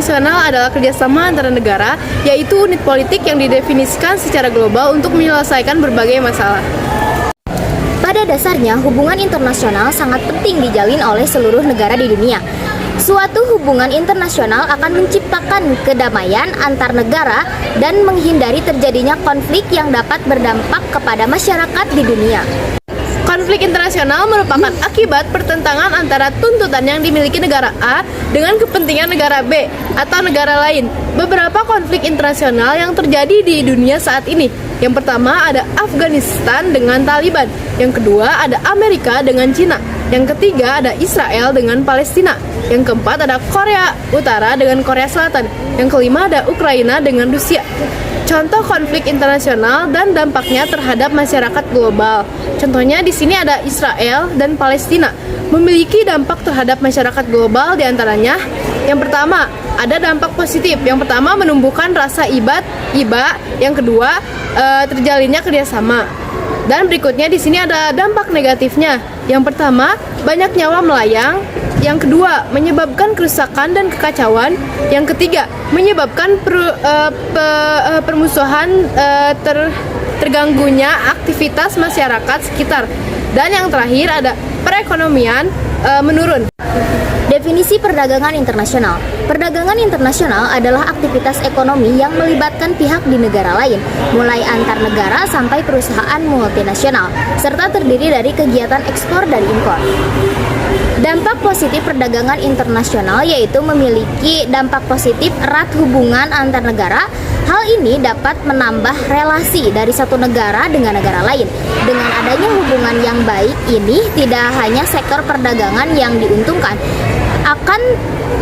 internasional adalah kerjasama antara negara, yaitu unit politik yang didefinisikan secara global untuk menyelesaikan berbagai masalah. Pada dasarnya, hubungan internasional sangat penting dijalin oleh seluruh negara di dunia. Suatu hubungan internasional akan menciptakan kedamaian antar negara dan menghindari terjadinya konflik yang dapat berdampak kepada masyarakat di dunia. Konflik internasional merupakan akibat pertentangan antara tuntutan yang dimiliki negara A dengan kepentingan negara B atau negara lain. Beberapa konflik internasional yang terjadi di dunia saat ini. Yang pertama ada Afghanistan dengan Taliban. Yang kedua ada Amerika dengan Cina. Yang ketiga ada Israel dengan Palestina. Yang keempat ada Korea Utara dengan Korea Selatan. Yang kelima ada Ukraina dengan Rusia. Contoh konflik internasional dan dampaknya terhadap masyarakat global. Contohnya di sini ada Israel dan Palestina memiliki dampak terhadap masyarakat global, diantaranya yang pertama ada dampak positif. Yang pertama menumbuhkan rasa iba. Yang kedua terjalinnya kerjasama. Dan berikutnya di sini ada dampak negatifnya. Yang pertama banyak nyawa melayang. Yang kedua, menyebabkan kerusakan dan kekacauan. Yang ketiga, menyebabkan permusuhan, terganggunya aktivitas masyarakat sekitar. Dan yang terakhir ada perekonomian menurun. Definisi perdagangan internasional. Perdagangan internasional adalah aktivitas ekonomi yang melibatkan pihak di negara lain, mulai antar negara sampai perusahaan multinasional, serta terdiri dari kegiatan ekspor dan impor. Dampak positif perdagangan internasional yaitu memiliki dampak positif erat hubungan antar negara. Hal ini dapat menambah relasi dari satu negara dengan negara lain. Dengan adanya hubungan yang baik ini, tidak hanya sektor perdagangan yang diuntungkan, akan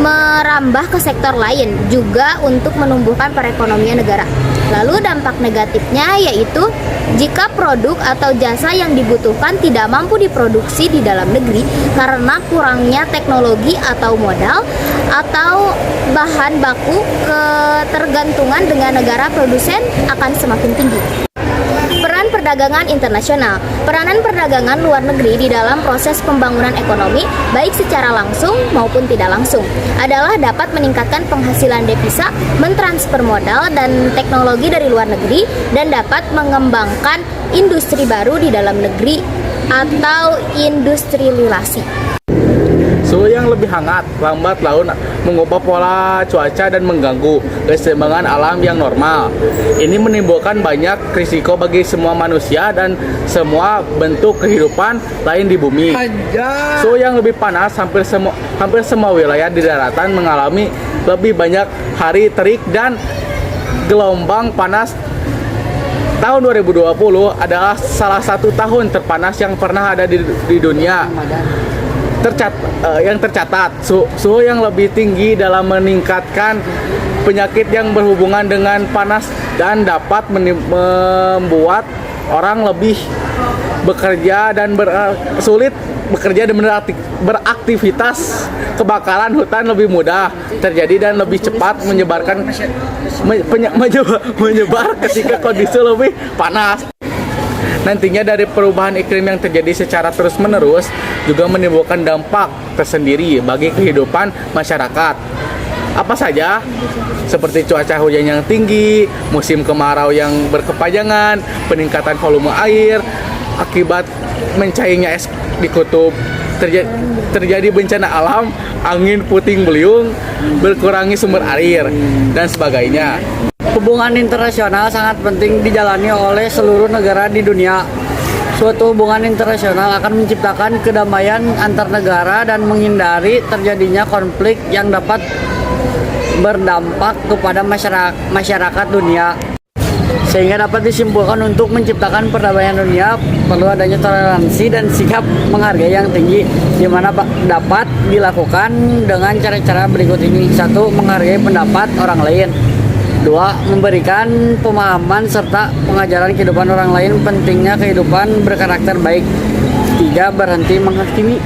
merambah ke sektor lain juga untuk menumbuhkan perekonomian negara. Lalu dampak negatifnya yaitu jika produk atau jasa yang dibutuhkan tidak mampu diproduksi di dalam negeri karena kurangnya teknologi atau modal atau bahan baku, ketergantungan dengan negara produsen akan semakin tinggi. Peran perdagangan internasional. Peranan perdagangan luar negeri di dalam proses pembangunan ekonomi, baik secara langsung maupun tidak langsung, adalah dapat meningkatkan penghasilan devisa, mentransfer modal dan teknologi dari luar negeri, dan dapat mengembangkan industri baru di dalam negeri atau industrialisasi. Suhu yang lebih hangat, lambat laun mengubah pola cuaca dan mengganggu keseimbangan alam yang normal. Ini menimbulkan banyak risiko bagi semua manusia dan semua bentuk kehidupan lain di bumi. Suhu yang lebih panas, hampir semua wilayah di daratan mengalami lebih banyak hari terik dan gelombang panas. Tahun 2020 adalah salah satu tahun terpanas yang pernah ada di dunia. Yang tercatat suhu yang lebih tinggi dalam meningkatkan penyakit yang berhubungan dengan panas dan dapat membuat orang lebih bekerja dan sulit bekerja dan beraktivitas. Kebakaran hutan lebih mudah terjadi dan lebih cepat menyebar ketika kondisi lebih panas. Nantinya dari perubahan iklim yang terjadi secara terus-menerus juga menimbulkan dampak tersendiri bagi kehidupan masyarakat. Apa saja? Seperti cuaca hujan yang tinggi, musim kemarau yang berkepanjangan, peningkatan volume air, akibat mencairnya es di kutub, terjadi bencana alam, angin puting beliung, berkurangi sumber air, dan sebagainya. Hubungan internasional sangat penting dijalani oleh seluruh negara di dunia. Suatu hubungan internasional akan menciptakan kedamaian antar negara dan menghindari terjadinya konflik yang dapat berdampak kepada masyarakat dunia. Sehingga dapat disimpulkan untuk menciptakan perdamaian dunia perlu adanya toleransi dan sikap menghargai yang tinggi, di mana dapat dilakukan dengan cara-cara berikut ini. 1. Menghargai pendapat orang lain. 2. Memberikan pemahaman serta pengajaran kehidupan orang lain, pentingnya kehidupan berkarakter baik. 3. Berhenti menghakimi.